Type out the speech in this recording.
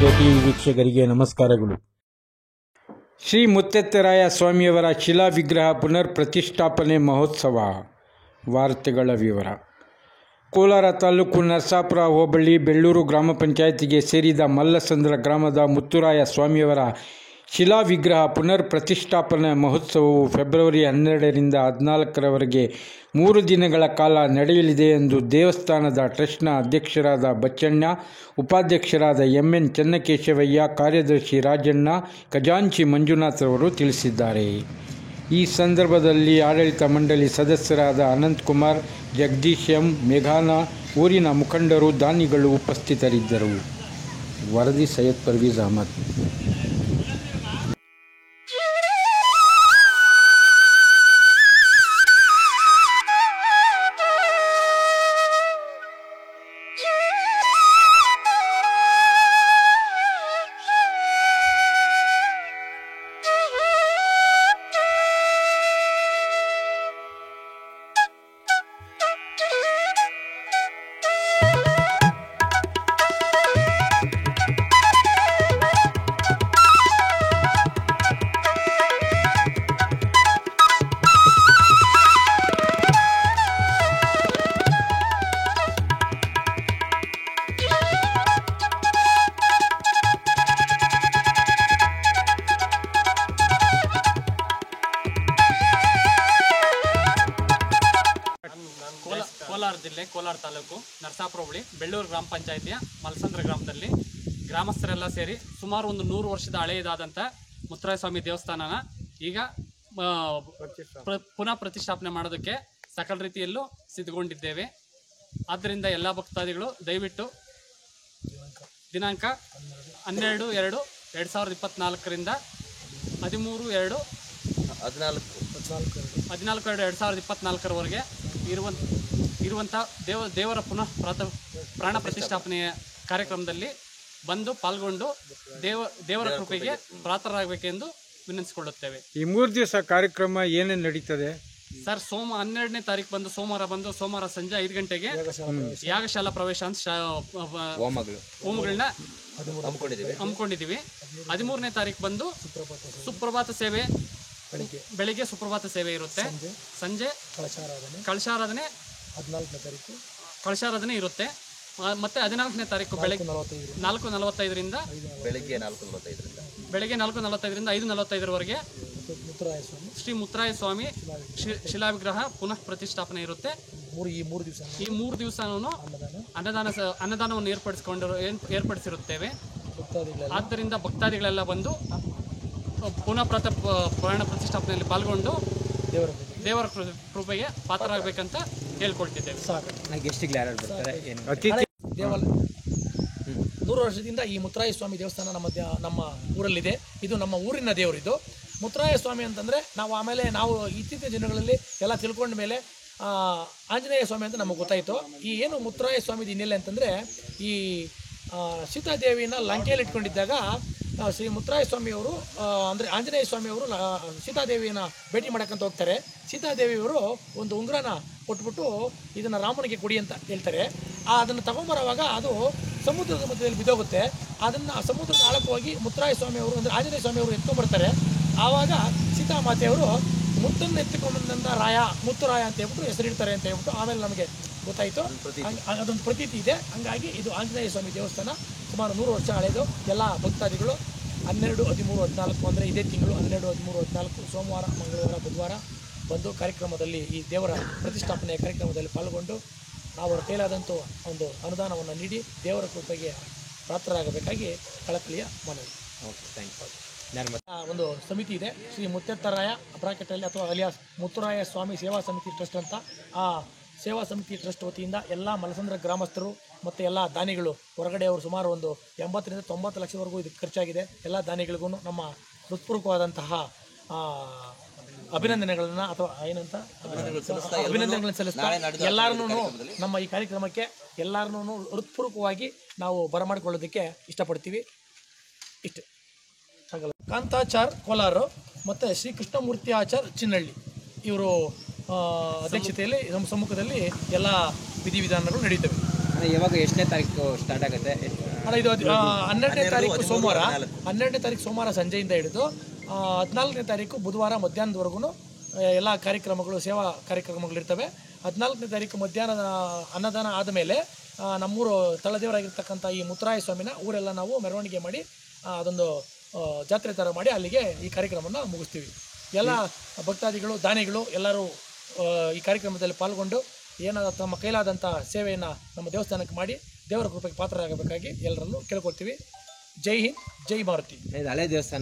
ಜ್ಯೋತಿ ವೀಕ್ಷಕರಿಗೆ ನಮಸ್ಕಾರಗಳು. ಶ್ರೀ ಮುತ್ತೆತ್ತರಾಯ ಸ್ವಾಮಿಯವರ ಶಿಲಾ ವಿಗ್ರಹ ಪುನರ್ ಪ್ರತಿಷ್ಠಾಪನೆ ಮಹೋತ್ಸವ. ವಾರ್ತೆಗಳ ವಿವರ. ಕೋಲಾರ ತಾಲೂಕು ನರಸಾಪುರ ಹೋಬಳಿ ಬೆಳ್ಳೂರು ಗ್ರಾಮ ಪಂಚಾಯಿತಿಗೆ ಸೇರಿದ ಮಲ್ಲಸಂದ್ರ ಗ್ರಾಮದ ಮುತ್ತುರಾಯ ಸ್ವಾಮಿಯವರ ಶಿಲಾ ವಿಗ್ರಹ ಪುನರ್ ಪ್ರತಿಷ್ಠಾಪನಾ ಮಹೋತ್ಸವವು ಫೆಬ್ರವರಿ 12ರಿಂದ 14ರವರೆಗೆ 3 ದಿನಗಳ ಕಾಲ ನಡೆಯಲಿದೆ ಎಂದು ದೇವಸ್ಥಾನದ ಟ್ರಸ್ಟ್ನ ಅಧ್ಯಕ್ಷರಾದ ಬಚ್ಚಣ್ಣ, ಉಪಾಧ್ಯಕ್ಷರಾದ MN ಚನ್ನಕೇಶವಯ್ಯ, ಕಾರ್ಯದರ್ಶಿ ರಾಜಣ್ಣ, ಖಜಾಂಚಿ ಮಂಜುನಾಥ್ ರವರು ತಿಳಿಸಿದ್ದಾರೆ. ಈ ಸಂದರ್ಭದಲ್ಲಿ ಆಡಳಿತ ಮಂಡಳಿ ಸದಸ್ಯರಾದ ಅನಂತಕುಮಾರ್, ಜಗದೀಶ್ ಎಂ, ಮೇಘಾನ, ಊರಿನ ಮುಖಂಡರು, ದಾನಿಗಳು ಉಪಸ್ಥಿತರಿದ್ದರು. ವರದಿ ಸೈಯದ್ ಪರ್ವೀಜ್ ಅಹಮದ್. ಕೋಲಾರ ಜಿಲ್ಲೆ, ಕೋಲಾರ ತಾಲೂಕು, ನರಸಾಪುರ ಹೋಬಳಿ, ಬೆಳ್ಳೂರು ಗ್ರಾಮ ಪಂಚಾಯಿತಿಯ ಮಲ್ಲಸಂದ್ರ ಗ್ರಾಮದಲ್ಲಿ ಗ್ರಾಮಸ್ಥರೆಲ್ಲ ಸೇರಿ ಸುಮಾರು ಒಂದು 100 ವರ್ಷದ ಹಳೆಯದಾದಂಥ ಮುತ್ತುರಾಯ ಸ್ವಾಮಿ ದೇವಸ್ಥಾನನ ಈಗ ಪುನಃ ಪ್ರತಿಷ್ಠಾಪನೆ ಮಾಡೋದಕ್ಕೆ ಸಕಲ ರೀತಿಯಲ್ಲೂ ಸಿದ್ಧಗೊಂಡಿದ್ದೇವೆ. ಆದ್ದರಿಂದ ಎಲ್ಲ ಭಕ್ತಾದಿಗಳು ದಯವಿಟ್ಟು ದಿನಾಂಕ 12/2/2024ರಿಂದ 13/2/2024ರವರೆಗೆ ಇರುವಂಥ ದೇವರ ಪ್ರಾಣ ಪ್ರತಿಷ್ಠಾಪನೆಯ ಕಾರ್ಯಕ್ರಮದಲ್ಲಿ ಬಂದು ಪಾಲ್ಗೊಂಡು ದೇವರ ಕೃಪೆಗೆ ಪಾತ್ರರಾಗಬೇಕೆಂದು ವಿನಂತಿಸಿಕೊಳ್ಳುತ್ತೇವೆ. ಈ 3 ದಿವಸ ಕಾರ್ಯಕ್ರಮ ಏನೇನು ನಡೀತದೆ ಸರ್? 12ನೇ ತಾರೀಕು ಬಂದು ಸೋಮವಾರ ಸಂಜೆ 5 ಗಂಟೆಗೆ ಯಾಗಶಾಲಾ ಪ್ರವೇಶ ಅಂತ ಹೋಮಗಳನ್ನ ಹಮ್ಮಿಕೊಂಡಿದ್ದೀವಿ. 13ನೇ ತಾರೀಕು ಬಂದು ಸುಪ್ರಭಾತ ಸೇವೆ, ಬೆಳಿಗ್ಗೆ ಸುಪ್ರಭಾತ ಸೇವೆ ಇರುತ್ತೆ. ಸಂಜೆ ಕಳಶಾರಾಧನೆ ಇರುತ್ತೆ. ಮತ್ತೆ 14ನೇ ತಾರೀಕು ಬೆಳಗ್ಗೆ 4:45ರಿಂದ ಬೆಳಗ್ಗೆ 4:45ರಿಂದ 5:45ರವರೆಗೆ ಶ್ರೀ ಮುತ್ತುರಾಯ ಸ್ವಾಮಿ ಶಿಲಾ ವಿಗ್ರಹ ಪುನಃ ಪ್ರತಿಷ್ಠಾಪನೆ ಇರುತ್ತೆ. ಈ 3 ದಿವಸನೂ ಅನ್ನದಾನವನ್ನು ಏರ್ಪಡಿಸಿರುತ್ತೇವೆ. ಆದ್ದರಿಂದ ಭಕ್ತಾದಿಗಳೆಲ್ಲ ಬಂದು ಪುನಃ ಪ್ರಾಣ ಪ್ರತಿಷ್ಠಾಪನೆಯಲ್ಲಿ ಪಾಲ್ಗೊಂಡು ದೇವರ ಕೃಪೆಗೆ ಪಾತ್ರರಾಗಬೇಕಂತ ಕೇಳ್ಕೊಳ್ತಿದ್ದೇವೆ. 100 ವರ್ಷದಿಂದ ಈ ಮುತ್ತುರಾಯ ಸ್ವಾಮಿ ದೇವಸ್ಥಾನ ನಮ್ಮ ಊರಲ್ಲಿದೆ. ಇದು ನಮ್ಮ ಊರಿನ ದೇವರಿದು ಮುತ್ತುರಾಯ ಸ್ವಾಮಿ ಅಂತಂದರೆ ನಾವು ಇತ್ತೀಚಿನ ದಿನಗಳಲ್ಲಿ ಎಲ್ಲ ತಿಳ್ಕೊಂಡ ಮೇಲೆ ಆಂಜನೇಯ ಸ್ವಾಮಿ ಅಂತ ನಮಗೆ ಗೊತ್ತಾಯಿತು. ಈ ಏನು ಮುತ್ತುರಾಯ ಸ್ವಾಮಿ ಹಿನ್ನೆಲೆ ಅಂತಂದರೆ, ಈ ಸೀತಾದೇವಿನ ಲಂಕೆಯಲ್ಲಿ ಇಟ್ಕೊಂಡಿದ್ದಾಗ ಶ್ರೀ ಮುತ್ತುರಾಯ ಸ್ವಾಮಿಯವರು ಅಂದರೆ ಆಂಜನೇಯ ಸ್ವಾಮಿಯವರು ಸೀತಾದೇವಿಯನ್ನು ಭೇಟಿ ಮಾಡೋಕ್ಕಂತ ಹೋಗ್ತಾರೆ. ಸೀತಾದೇವಿಯವರು ಒಂದು ಉಂಗುರನ ಕೊಟ್ಬಿಟ್ಟು ಇದನ್ನು ರಾಮನಿಗೆ ಕೊಡಿ ಅಂತ ಹೇಳ್ತಾರೆ. ಅದನ್ನು ತಗೊಂಬರುವಾಗ ಅದು ಸಮುದ್ರದ ಮಧ್ಯದಲ್ಲಿ ಬಿದ್ದೋಗುತ್ತೆ. ಅದನ್ನು ಸಮುದ್ರದ ಆಳಕ್ಕೆ ಹೋಗಿ ಮುತ್ತುರಾಯ ಸ್ವಾಮಿಯವರು ಅಂದರೆ ಆಂಜನೇಯ ಸ್ವಾಮಿಯವರು ಎತ್ಕೊಂಡ್ಬರ್ತಾರೆ. ಆವಾಗ ಸೀತಾಮಾತೆಯವರು ಮುತ್ತನ್ನು ಎತ್ತಿಕೊಂಡಂಥ ಮುತ್ತುರಾಯ ಅಂತ ಹೇಳ್ಬಿಟ್ಟು ಹೆಸರಿಡ್ತಾರೆ ಅಂತ ಹೇಳ್ಬಿಟ್ಟು ಆಮೇಲೆ ನಮಗೆ ಗೊತ್ತಾಯಿತು. ಅದೊಂದು ಪ್ರತೀತಿ ಇದೆ. ಹಂಗಾಗಿ ಇದು ಆಂಜನೇಯ ಸ್ವಾಮಿ ದೇವಸ್ಥಾನ ಸುಮಾರು 100 ವರ್ಷ ಹಳೆಯದು. ಎಲ್ಲ ಭಕ್ತಾದಿಗಳು 12, 13, 14 ಅಂದರೆ ಇದೇ ತಿಂಗಳು 12, 13, 14 ಸೋಮವಾರ, ಮಂಗಳವಾರ, ಬುಧವಾರ ಬಂದು ಕಾರ್ಯಕ್ರಮದಲ್ಲಿ ಈ ದೇವರ ಪ್ರತಿಷ್ಠಾಪನೆಯ ಕಾರ್ಯಕ್ರಮದಲ್ಲಿ ಪಾಲ್ಗೊಂಡು ಅವರ ಕೈಲಾದಂಥ ಒಂದು ಅನುದಾನವನ್ನು ನೀಡಿ ದೇವರ ಕೃಪೆಗೆ ಪಾತ್ರರಾಗಬೇಕಾಗಿ ಕಳಕಳಿಯ ಮನವಿ. ಒಂದು ಸಮಿತಿ ಇದೆ, ಶ್ರೀ ಮುತ್ತೆತ್ತರಾಯ ಬ್ರಾಕೆಟಲ್ಲಿ ಅಥವಾ ಅಲಿಯಾಸ್ ಮುತ್ತುರಾಯ ಸ್ವಾಮಿ ಸೇವಾ ಸಮಿತಿ ಟ್ರಸ್ಟ್ ಅಂತ. ಆ ಸೇವಾ ಸಮಿತಿ ಟ್ರಸ್ಟ್ ವತಿಯಿಂದ ಎಲ್ಲ ಮಲ್ಲಸಂದ್ರ ಗ್ರಾಮಸ್ಥರು ಮತ್ತು ಎಲ್ಲ ದಾನಿಗಳು, ಹೊರಗಡೆ ಅವರು ಸುಮಾರು ಒಂದು 80ರಿಂದ 90 ಲಕ್ಷವರೆಗೂ ಇದಕ್ಕೆ ಖರ್ಚಾಗಿದೆ. ಎಲ್ಲ ದಾನಿಗಳಿಗೂ ನಮ್ಮ ಹೃತ್ಪೂರ್ವಕವಾದಂತಹ ಅಭಿನಂದನೆಗಳನ್ನು ಅಥವಾ ಏನಂತ ಅಭಿನಂದನೆಗಳನ್ನು ಸಲ್ಲಿಸ್ತಾ ಎಲ್ಲರನ್ನೂ ನಮ್ಮ ಈ ಕಾರ್ಯಕ್ರಮಕ್ಕೆ ಎಲ್ಲರನ್ನೂ ಹೃತ್ಪೂರ್ವಕವಾಗಿ ನಾವು ಬರಮಾಡಿಕೊಳ್ಳೋದಕ್ಕೆ ಇಷ್ಟಪಡ್ತೀವಿ. ಇಷ್ಟೇ. ಕಾಂತಾಚಾರ್ ಕೋಲಾರ ಮತ್ತು ಶ್ರೀ ಕೃಷ್ಣಮೂರ್ತಿ ಆಚಾರ್ ಚಿನ್ನಳ್ಳಿ ಇವರು ಅಧ್ಯಕ್ಷತೆಯಲ್ಲಿ ನಮ್ಮ ಸಮ್ಮುಖದಲ್ಲಿ ಎಲ್ಲ ವಿಧಿವಿಧಾನಗಳು ನಡೆಯುತ್ತವೆ. ಯಾವಾಗ ಎಷ್ಟನೇ ತಾರೀಕು ಸ್ಟಾರ್ಟ್ ಆಗುತ್ತೆ? ಅಲ್ಲ, ಇದು 12ನೇ ತಾರೀಕು ಸೋಮವಾರ, 12ನೇ ತಾರೀಕು ಸೋಮವಾರ ಸಂಜೆಯಿಂದ ಹಿಡಿದು 14ನೇ ತಾರೀಕು ಬುಧವಾರ ಮಧ್ಯಾಹ್ನದವರೆಗೂ ಎಲ್ಲ ಕಾರ್ಯಕ್ರಮಗಳು, ಸೇವಾ ಕಾರ್ಯಕ್ರಮಗಳಿರ್ತವೆ. 14ನೇ ತಾರೀಕು ಮಧ್ಯಾಹ್ನದ ಅನ್ನದಾನ ಆದಮೇಲೆ ನಮ್ಮೂರು ತಳದೇವರಾಗಿರ್ತಕ್ಕಂಥ ಈ ಮುತ್ತರಾಯ ಸ್ವಾಮಿನ ಊರೆಲ್ಲ ನಾವು ಮೆರವಣಿಗೆ ಮಾಡಿ ಅದೊಂದು ಜಾತ್ರೆ ಥರ ಮಾಡಿ ಅಲ್ಲಿಗೆ ಈ ಕಾರ್ಯಕ್ರಮವನ್ನು ಮುಗಿಸ್ತೀವಿ. ಎಲ್ಲ ಭಕ್ತಾದಿಗಳು, ದಾನಿಗಳು ಎಲ್ಲರೂ ಈ ಕಾರ್ಯಕ್ರಮದಲ್ಲಿ ಪಾಲ್ಗೊಂಡು ಏನಾದ ತಮ್ಮ ಕೈಲಾದಂಥ ಸೇವೆಯನ್ನು ನಮ್ಮ ದೇವಸ್ಥಾನಕ್ಕೆ ಮಾಡಿ ದೇವರ ಕೃಪೆಗೆ ಪಾತ್ರರಾಗಬೇಕಾಗಿ ಎಲ್ಲರಲ್ಲೂ ಕೇಳ್ಕೊಳ್ತೀವಿ. ಜೈ ಹಿಂದ್, ಜೈ ಭಾರತಿ. ಹಳೆ ದೇವಸ್ಥಾನ.